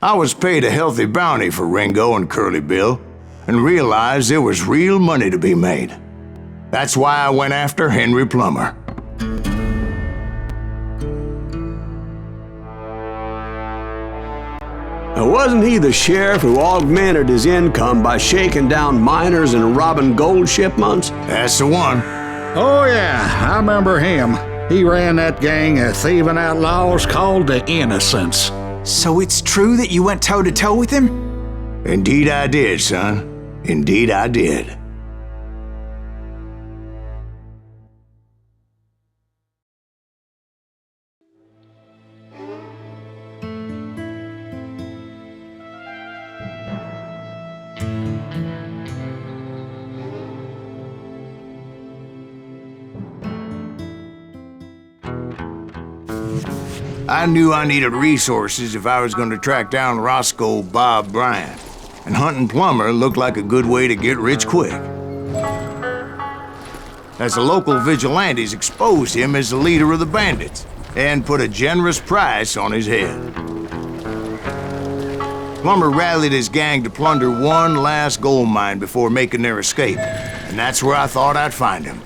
I was paid a healthy bounty for Ringo and Curly Bill, and realized there was real money to be made. That's why I went after Henry Plummer. Now, wasn't he the sheriff who augmented his income by shaking down miners and robbing gold shipments? That's the one. Oh yeah, I remember him. He ran that gang of thieving outlaws called the Innocents. So it's true that you went toe-to-toe with him? Indeed I did, son. Indeed I did. I knew I needed resources if I was going to track down Roscoe Bob Bryant, and hunting Plummer looked like a good way to get rich quick. As the local vigilantes exposed him as the leader of the bandits, and put a generous price on his head. Plummer rallied his gang to plunder one last gold mine before making their escape, and that's where I thought I'd find him.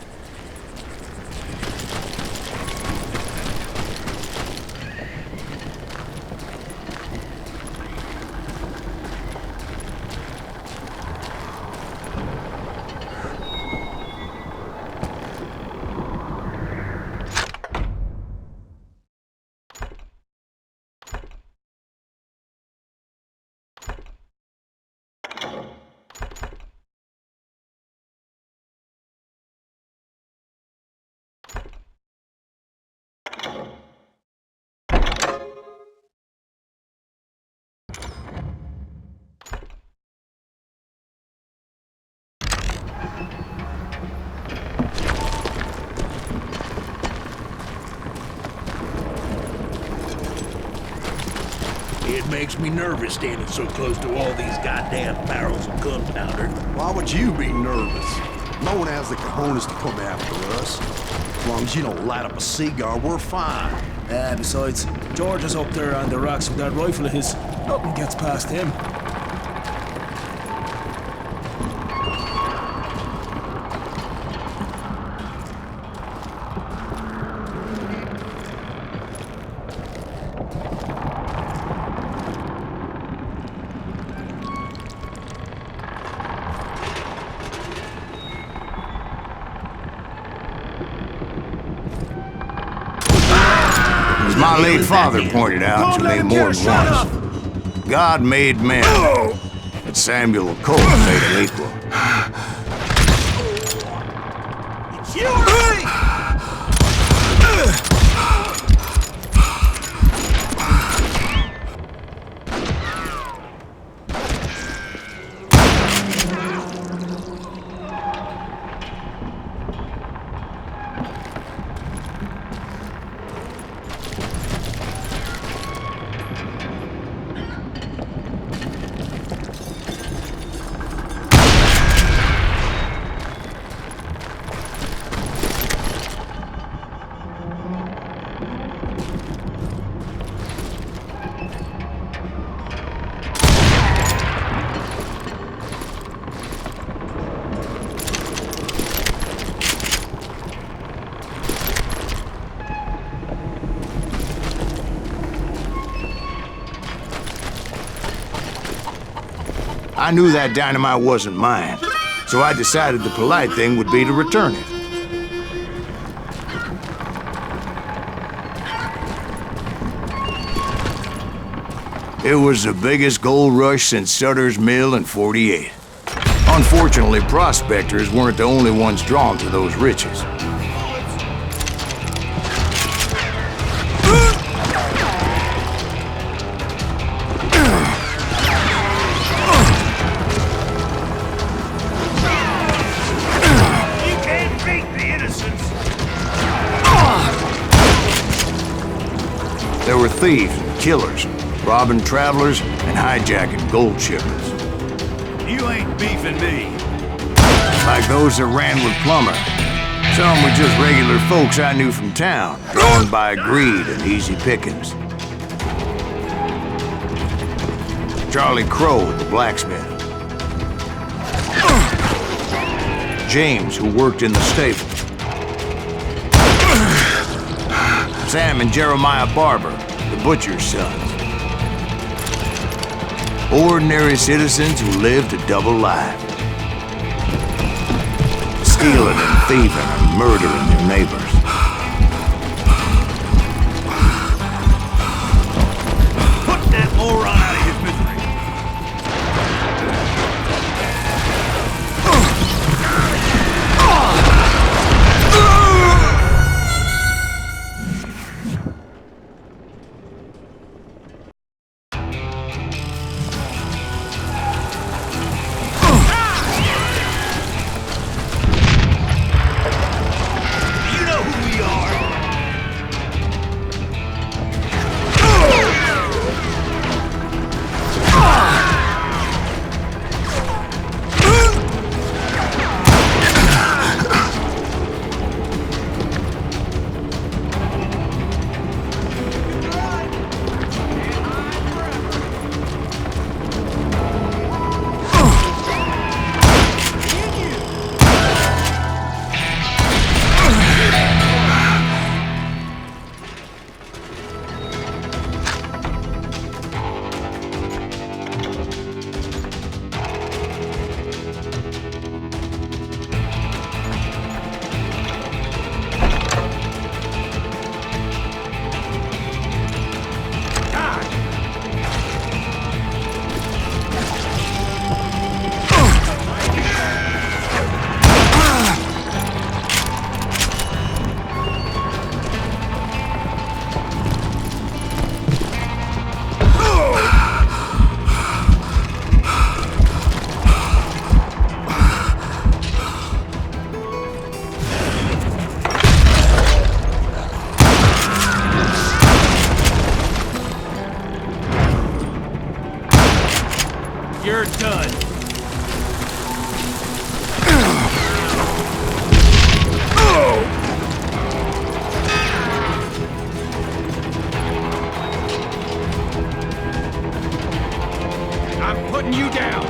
It makes me nervous standing so close to all these goddamn barrels of gunpowder. Why would you be nervous? No one has the cojones to come after us. As long as you don't light up a cigar, we're fine. Besides, George is up there on the rocks with that rifle of his. Nothing gets past him. My late father pointed out to me more than once. God made men, but Samuel Colt made them equal. It's yours! I knew that dynamite wasn't mine, so I decided the polite thing would be to return it. It was the biggest gold rush since Sutter's Mill in '48. Unfortunately, prospectors weren't the only ones drawn to those riches. There were thieves and killers, robbing travelers and hijacking gold shipments. You ain't beefing me. Like those that ran with Plummer. Some were just regular folks I knew from town, drawn by greed and easy pickings. Charlie Crow, the blacksmith. James, who worked in the stable. Sam and Jeremiah Barber, the butcher's sons. Ordinary citizens who lived a double life. Stealing and thieving and murdering their neighbors. Put that moron out of his misery. You know who we are. You're done. I'm putting you down.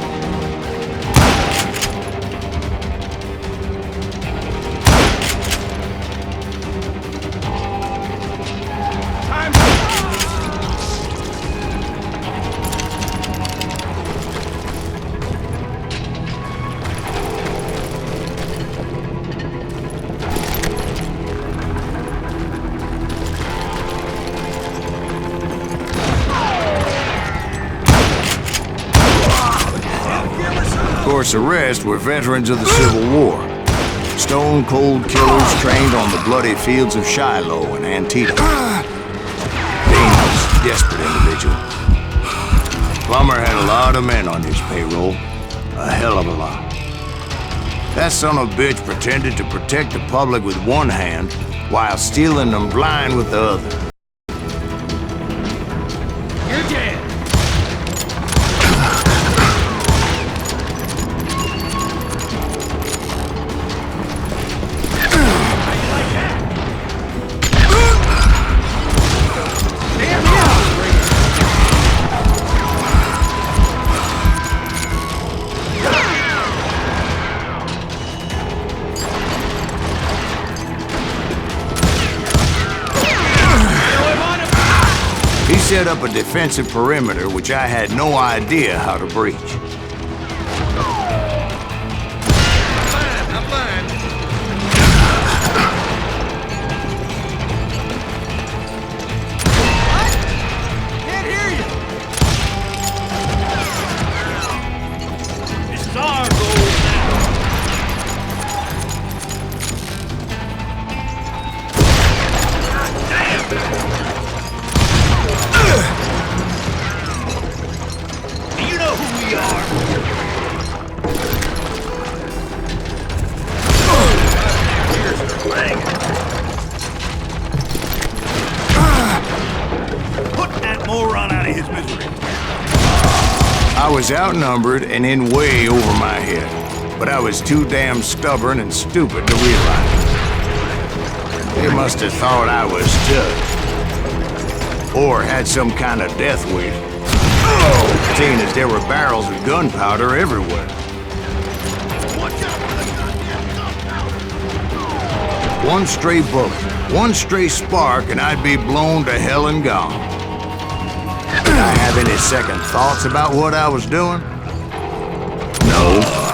Of course, the rest were veterans of the Civil War. Stone-cold killers trained on the bloody fields of Shiloh and Antietam. Dangerous, desperate individual. Plummer had a lot of men on his payroll. A hell of a lot. That son of a bitch pretended to protect the public with one hand while stealing them blind with the other. You're dead. He set up a defensive perimeter which I had no idea how to breach. I'm fine. What? Can't hear you. This is our goal now. You know who we are. Here's the flag. Put that moron out of his misery. I was outnumbered and in way over my head, but I was too damn stubborn and stupid to realize it. They must have thought I was tough, or had some kind of death weight. seeing as there were barrels of gunpowder everywhere. One stray bullet, one stray spark, and I'd be blown to hell and gone. Did I have any second thoughts about what I was doing? No.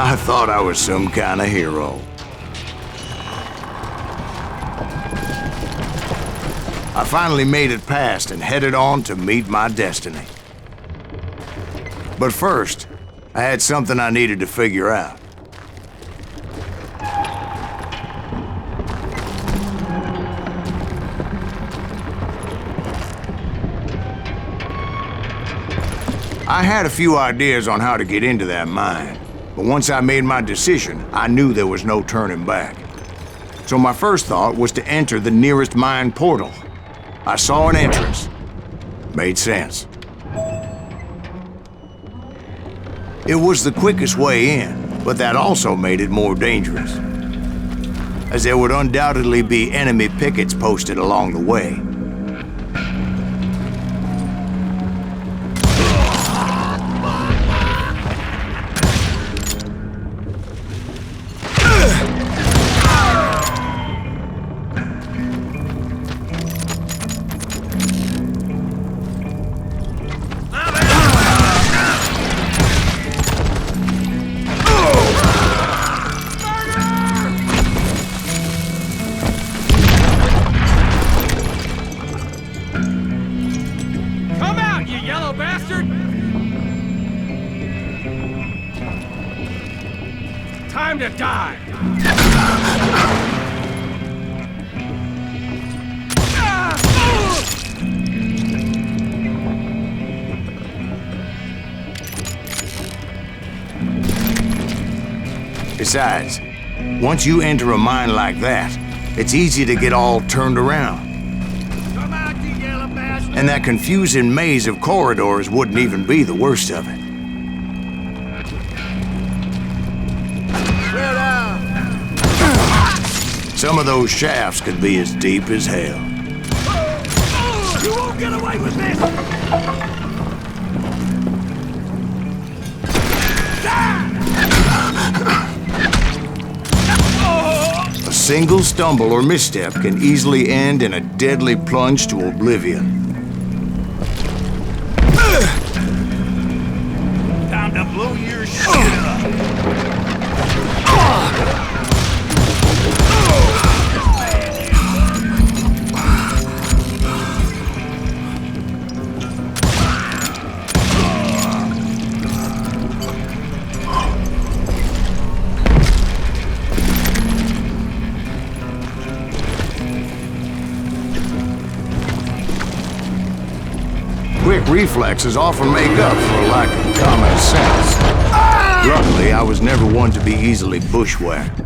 I thought I was some kind of hero. I finally made it past and headed on to meet my destiny. But first, I had something I needed to figure out. I had a few ideas on how to get into that mine. But once I made my decision, I knew there was no turning back. So my first thought was to enter the nearest mine portal. I saw an entrance. Made sense. It was the quickest way in, but that also made it more dangerous, as there would undoubtedly be enemy pickets posted along the way. Time to die! Besides, once you enter a mine like that, it's easy to get all turned around. Come out, you yellow bastard! And that confusing maze of corridors wouldn't even be the worst of it. Some of those shafts could be as deep as hell. You won't get away with this! A single stumble or misstep can easily end in a deadly plunge to oblivion. Time to blow your shit up! Quick reflexes often make up for a lack of common sense. Luckily, I was never one to be easily bushwhacked.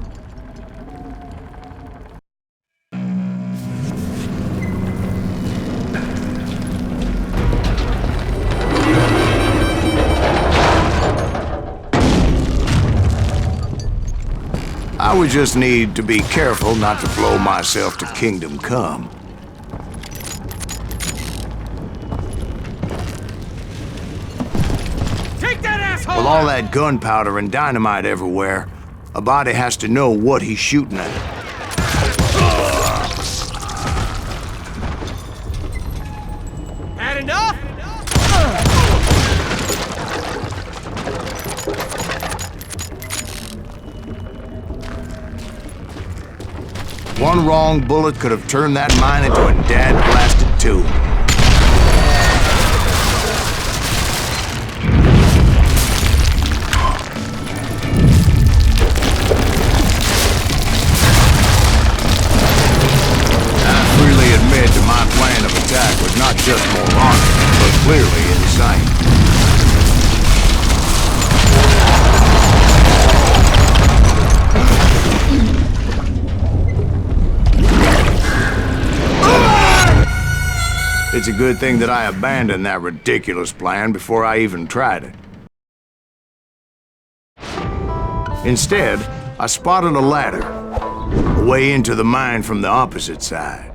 I would just need to be careful not to blow myself to Kingdom Come. With all that gunpowder and dynamite everywhere, a body has to know what he's shooting at. Had enough? One wrong bullet could have turned that mine into a dad-blasted tomb. Was not just moronic, but clearly insane. it's a good thing that I abandoned that ridiculous plan before I even tried it. Instead, I spotted a ladder, a way into the mine from the opposite side.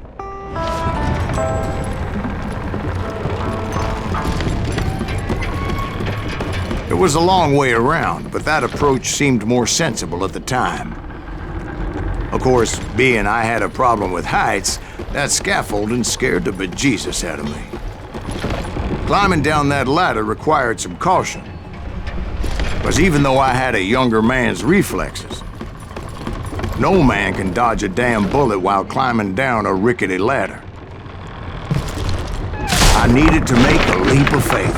It was a long way around, but that approach seemed more sensible at the time. Of course, being I had a problem with heights, that scaffolding scared the bejesus out of me. Climbing down that ladder required some caution, because even though I had a younger man's reflexes, no man can dodge a damn bullet while climbing down a rickety ladder. I needed to make a leap of faith.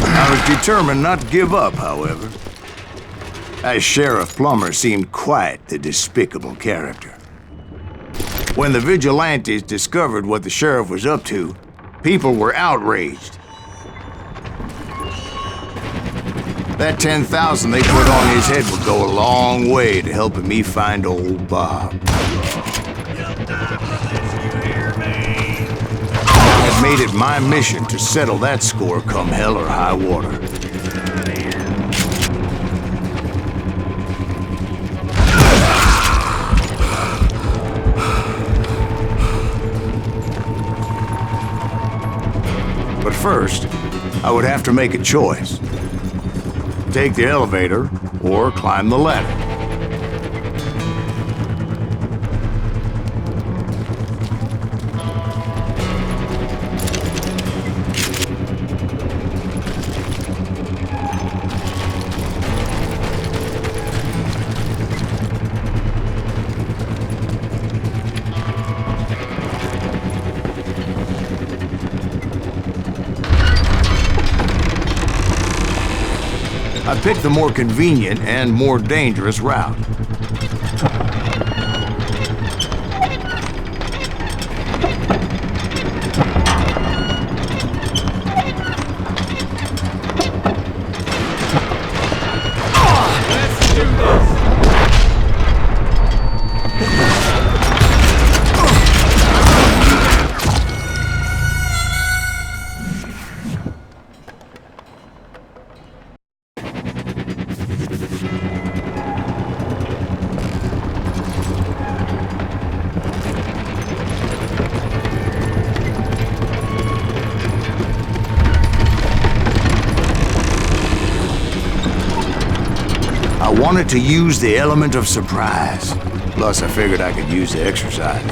I was determined not to give up, however, as Sheriff Plummer seemed quite the despicable character. When the vigilantes discovered what the sheriff was up to, people were outraged. That 10,000 they put on his head would go a long way to helping me find old Bob. I had made it my mission to settle that score come hell or high water. But first, I would have to make a choice. Take the elevator or climb the ladder. I picked the more convenient and more dangerous route. I wanted to use the element of surprise. Plus, I figured I could use the exercise.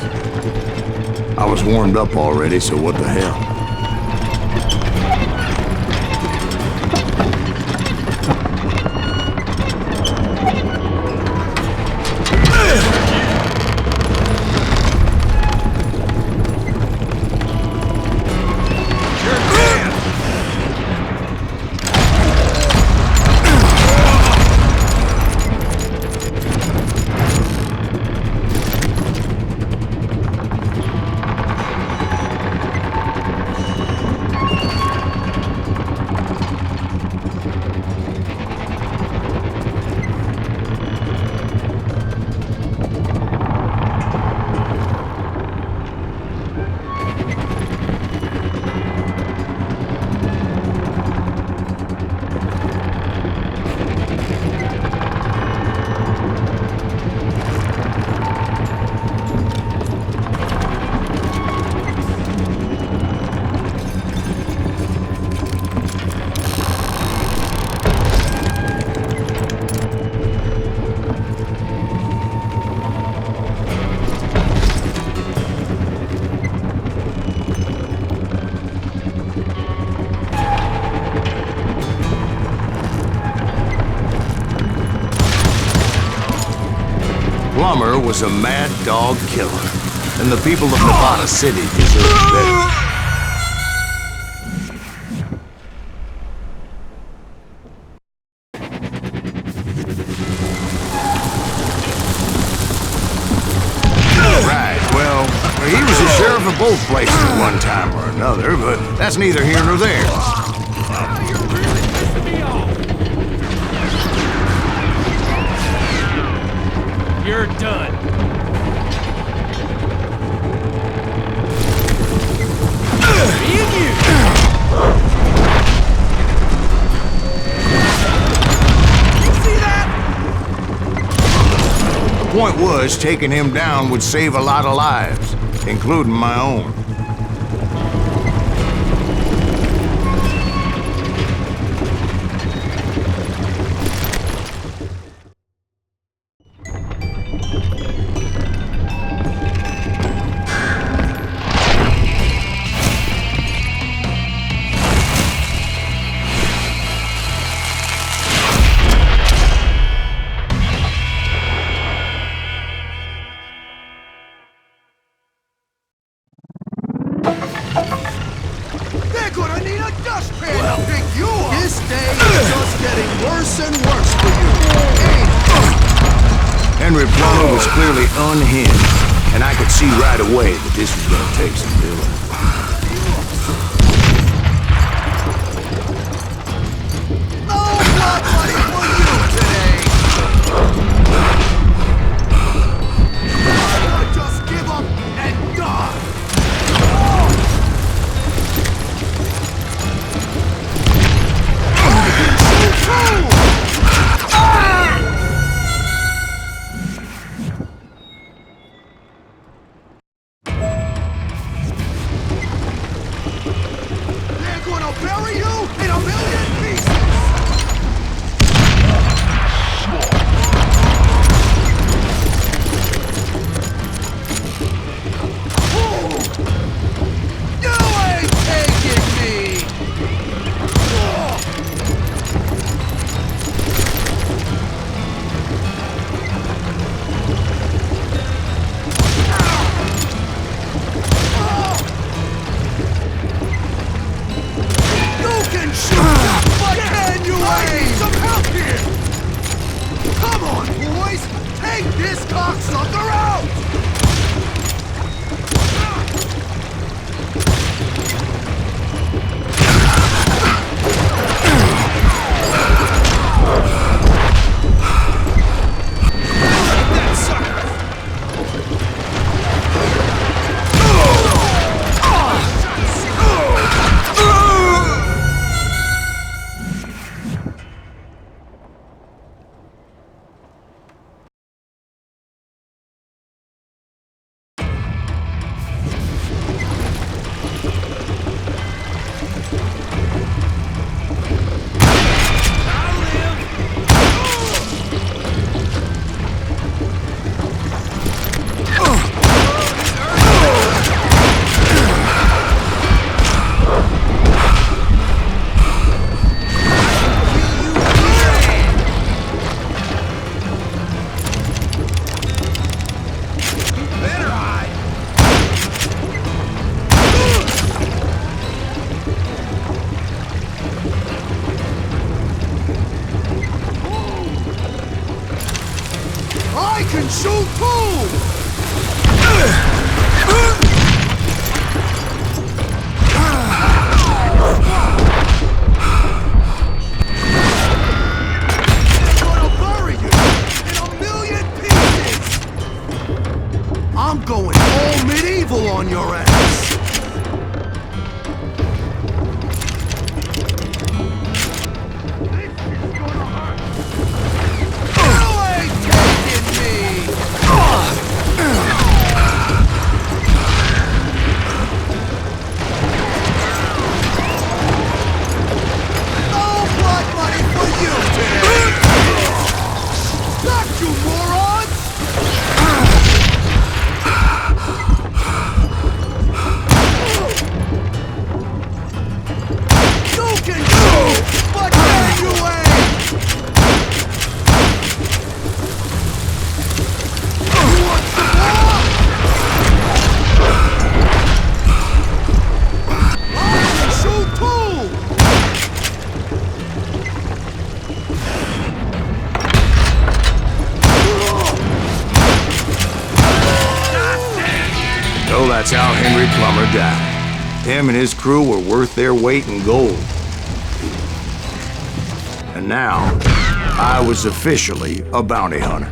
I was warmed up already, so what the hell? Plummer was a mad dog killer, and the people of Nevada City deserved better. Right, well, he was the sheriff of both places at one time or another, but that's neither here nor there. You're done. Point was, taking him down would save a lot of lives, including my own. They're gonna need a dustpan to pick you up! This day is just getting worse and worse for you. Henry Plummer was clearly unhinged, and I could see right away that this was gonna take some doing. No blood money for you today! Just give up and die! They're gonna bury you in a million pieces! You ain't taking me! You can shoot, but can you aim? Some help here! Come on, boys! Take this cocksucker out! That sucker! I can shoot too! They're gonna bury you in a million pieces! I'm going all medieval on your ass! So that's how Henry Plummer died. Him and his crew were worth their weight in gold. And now, I was officially a bounty hunter.